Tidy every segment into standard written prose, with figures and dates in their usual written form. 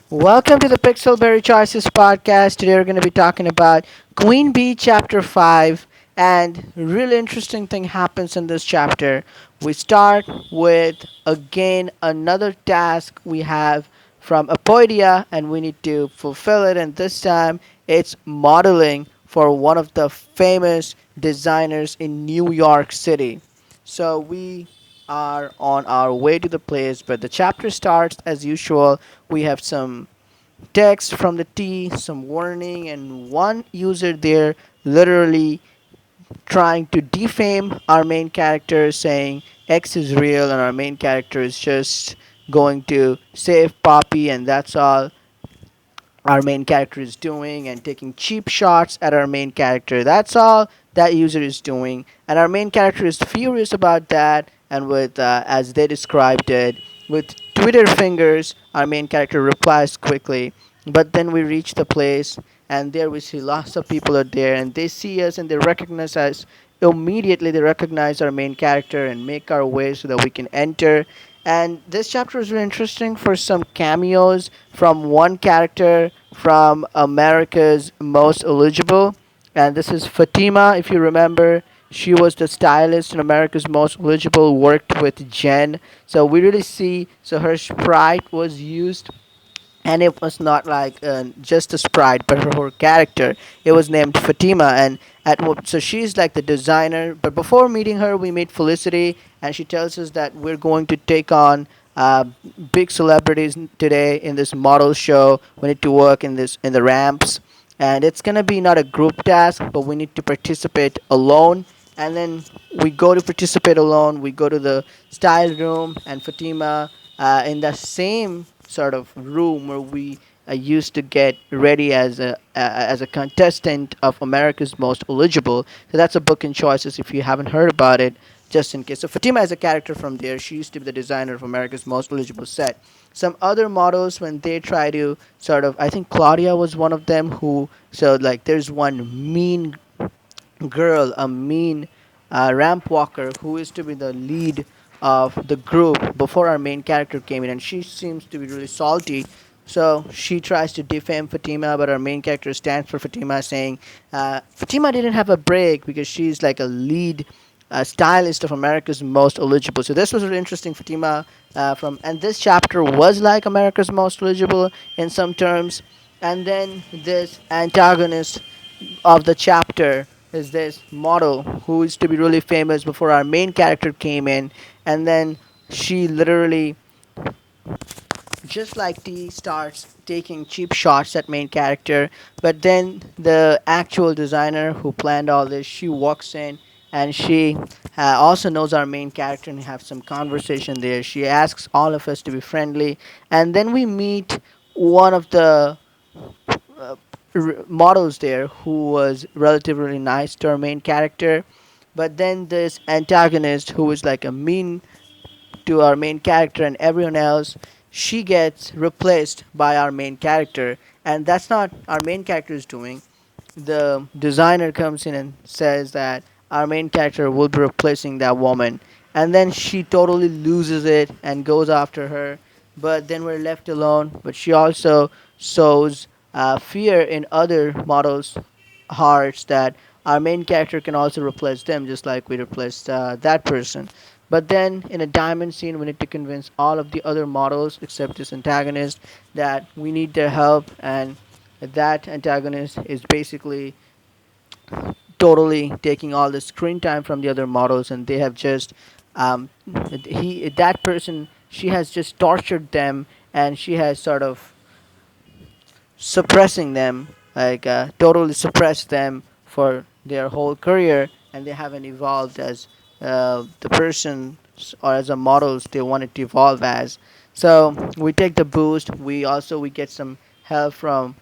Welcome to the Pixelberry Choices podcast. Today we're going to be talking about Queen Bee Chapter 5, and really interesting thing happens in this chapter. We start with again another task we have from Apoidia, and we need to fulfill it, and this time it's modeling for one of the famous designers in New York City. So we are on our way to the place, but the chapter starts as usual. We have some text from the T, some warning, and one user there literally trying to defame our main character, saying X is real and our main character is just going to save Poppy, and that's all our main character is doing, and taking cheap shots at our main character. That's all that user is doing, and our main character is furious about that. And with as they described it, with Twitter fingers, our main character replies quickly. But then we reach the place, and there we see lots of people are there, and they see us and they recognize us immediately. They recognize our main character and make our way so that we can enter. And this chapter is really interesting for some cameos from one character from America's Most Eligible. And this is Fatima, if you remember. She was the stylist in America's Most Eligible, worked with Jen. So we really see, so her sprite was used, and it was not like just a sprite but her character. It was named Fatima, and so she's like the designer. But before meeting her, we meet Felicity, and she tells us that we're going to take on uh, big celebrities today in this model show. We need to work in the ramps, and it's gonna be not a group task, but we need to participate alone. And then we go to participate alone. We go to the style room, and Fatima, in the same sort of room where we used to get ready as a contestant of America's Most Eligible. So that's a book in choices if you haven't heard about it, just in case. So Fatima is a character from there. She used to be the designer of America's Most Eligible set. Some other models, when they try to sort of, I think Claudia was one of them who, so like there's one mean girl, a mean ramp walker who is to be the lead of the group before our main character came in, and she seems to be really salty. So she tries to defame Fatima, but our main character stands for Fatima, saying Fatima didn't have a break because she's like a lead stylist of America's Most Eligible. So this was really interesting. Fatima and this chapter was like America's Most Eligible in some terms. And then this antagonist of the chapter is this model who is to be really famous before our main character came in, and then she literally, just like T, starts taking cheap shots at main character. But then the actual designer who planned all this, she walks in, and she also knows our main character and have some conversation there. She asks all of us to be friendly, and then we meet one of the uh, models there who was relatively nice to our main character. But then this antagonist who is like a mean to our main character and everyone else, she gets replaced by our main character, and that's not our main character is doing. The designer comes in and says that our main character will be replacing that woman, and then she totally loses it and goes after her. But then we're left alone. But she also sows fear in other models' hearts that our main character can also replace them, just like we replaced that person. But then in a diamond scene, we need to convince all of the other models except this antagonist that we need their help, and that antagonist is basically totally taking all the screen time from the other models, and they have just he that person, she has just tortured them, and she has sort of suppressing them, like totally suppressed them for their whole career, and they haven't evolved as the person or as a models they wanted to evolve as. So we take the boost. We get some help from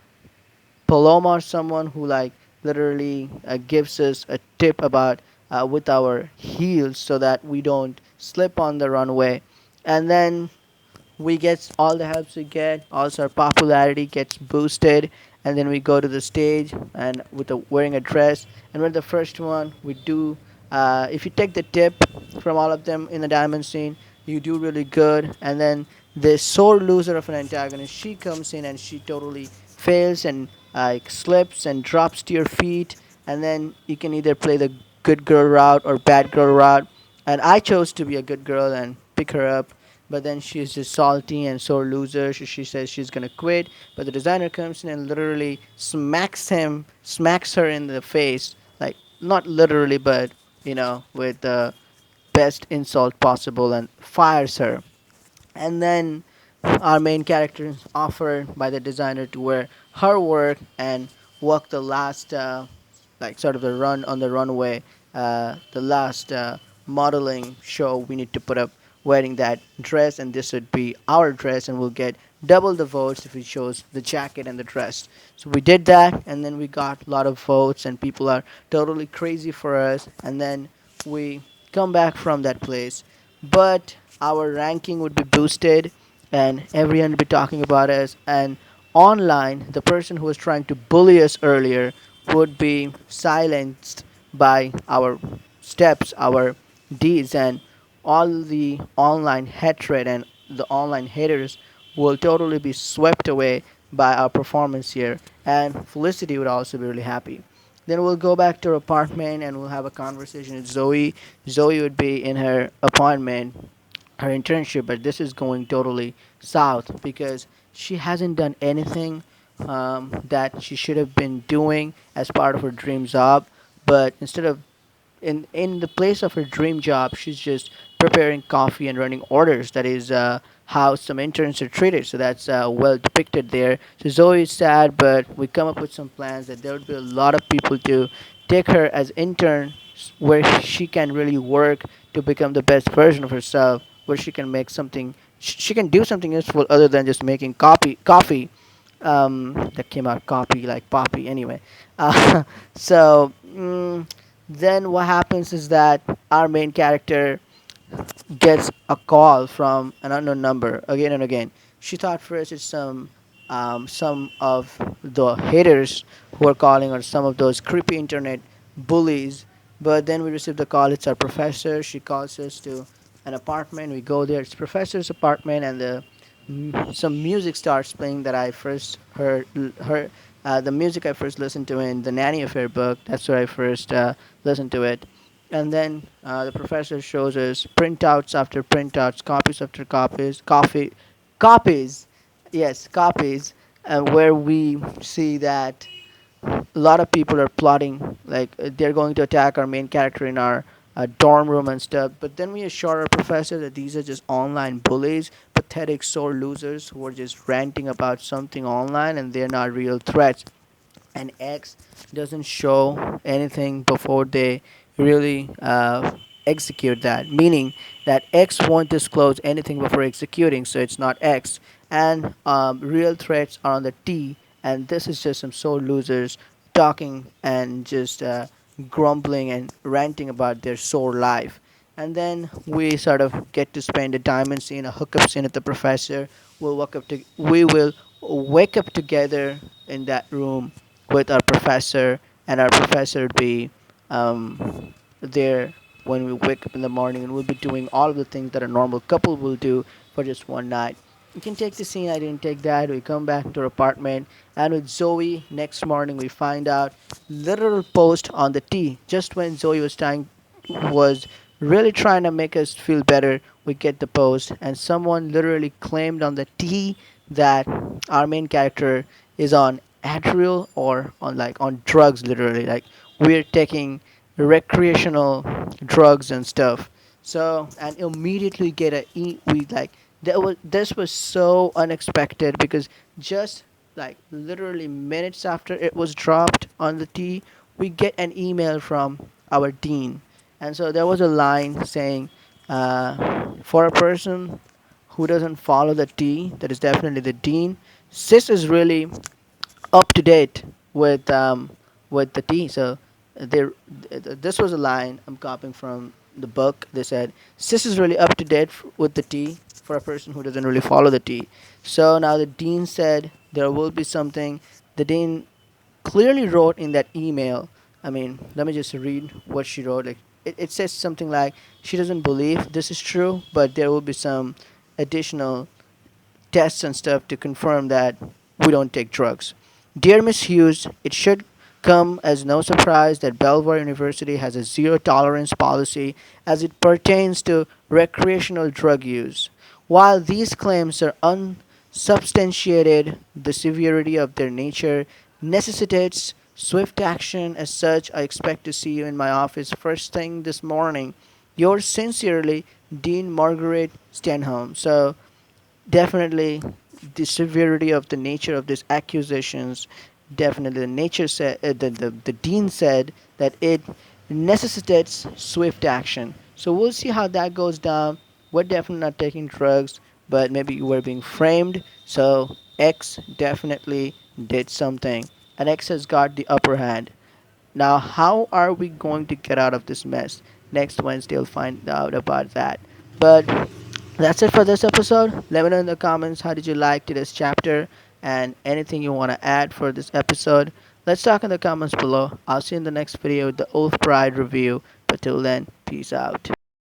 Paloma or someone who like literally gives us a tip about with our heels so that we don't slip on the runway, and then we get all the helps we get. Also, our popularity gets boosted, and then we go to the stage and with wearing a dress, and we're the first one. We do. If you take the tip from all of them in the diamond scene, you do really good, and then this sore loser of an antagonist, she comes in and she totally fails and slips and drops to your feet, and then you can either play the good girl route or bad girl route. And I chose to be a good girl and pick her up, but then she's just salty and sore loser. She says she's gonna quit, but the designer comes in and literally smacks her in the face, like not literally, but with the best insult possible, and fires her. And then our main character is offered by the designer to wear her work and walk the last sort of the run on the runway, the last modeling show we need to put up wearing that dress, and this would be our dress, and we'll get double the votes if we chose the jacket and the dress. So we did that, and then we got a lot of votes, and people are totally crazy for us. And then we come back from that place, but our ranking would be boosted, and everyone would be talking about us. And online, the person who was trying to bully us earlier would be silenced by our steps, our deeds, and all the online hatred and the online haters will totally be swept away by our performance here. And Felicity would also be really happy. Then we'll go back to her apartment and we'll have a conversation with Zoe. Zoe would be in her appointment, her internship, but this is going totally south because she hasn't done anything that she should have been doing as part of her dream job. But instead of in the place of her dream job, she's just preparing coffee and running orders. That is how some interns are treated. So that's well depicted there. So Zoe is sad, but we come up with some plans that there would be a lot of people to take her as intern, where she can really work to become the best version of herself, where she can make something. She can do something useful other than just making coffee. That came out copy like poppy anyway. So. Then what happens is that our main character gets a call from an unknown number again and again. She thought first it's some of the haters who are calling, or some of those creepy internet bullies. But then we receive the call. It's our professor. She calls us to an apartment. We go there. It's professor's apartment, and some music starts playing that I first heard. The music I first listened to in the Nanny Affair book. That's where I first listened to it. And then the professor shows us printouts after printouts, copies after copies, yes, copies, where we see that a lot of people are plotting, like they're going to attack our main character in our dorm room and stuff. But then we assure our professor that these are just online bullies, pathetic sore losers who are just ranting about something online, and they're not real threats. And X doesn't show anything before they really execute that, meaning that X won't disclose anything before executing, so it's not X. And real threats are on the T, and this is just some sore losers talking and just grumbling and ranting about their sore life. And then we sort of get to spend a diamond scene, a hookup scene at the professor. We will wake up together in that room with our professor, and our professor would be there when we wake up in the morning, and we'll be doing all of the things that a normal couple will do for just one night. You can take the scene. I didn't take that. We come back to our apartment, and with Zoe, next morning we find out literal post on the T. Just when Zoe was really trying to make us feel better, we get the post, and someone literally claimed on the T that our main character is on Adderall or on drugs, literally. Like we're taking recreational drugs and stuff. So, and immediately get we like this was so unexpected, because just like literally minutes after it was dropped on the T, we get an email from our dean. And so there was a line saying, for a person who doesn't follow the T, that is definitely the dean. Sis is really up to date with the T. So there, this was a line I'm copying from the book. They said, "Sis is really up to date with the T for a person who doesn't really follow the T." So now the dean said there will be something. The dean clearly wrote in that email. I mean, let me just read what she wrote. Like it says something like she doesn't believe this is true, but there will be some additional tests and stuff to confirm that we don't take drugs. Dear Miss Hughes, it should come as no surprise that Belvoir University has a zero tolerance policy as it pertains to recreational drug use. While these claims are unsubstantiated, the severity of their nature necessitates swift action. As such, I expect to see you in my office first thing this morning. Yours sincerely, Dean Margaret Stenholm. So, definitely the severity of the nature of these accusations, definitely the nature said, the dean said that it necessitates swift action. So we'll see how that goes down. We're definitely not taking drugs, but maybe we're being framed. So X definitely did something, and X has got the upper hand. Now, how are we going to get out of this mess? Next Wednesday, we'll find out about that. But that's it for this episode. Let me know in the comments how did you like today's chapter and anything you want to add for this episode. Let's talk in the comments below. I'll see you in the next video with the Oath Pride review. But till then, peace out.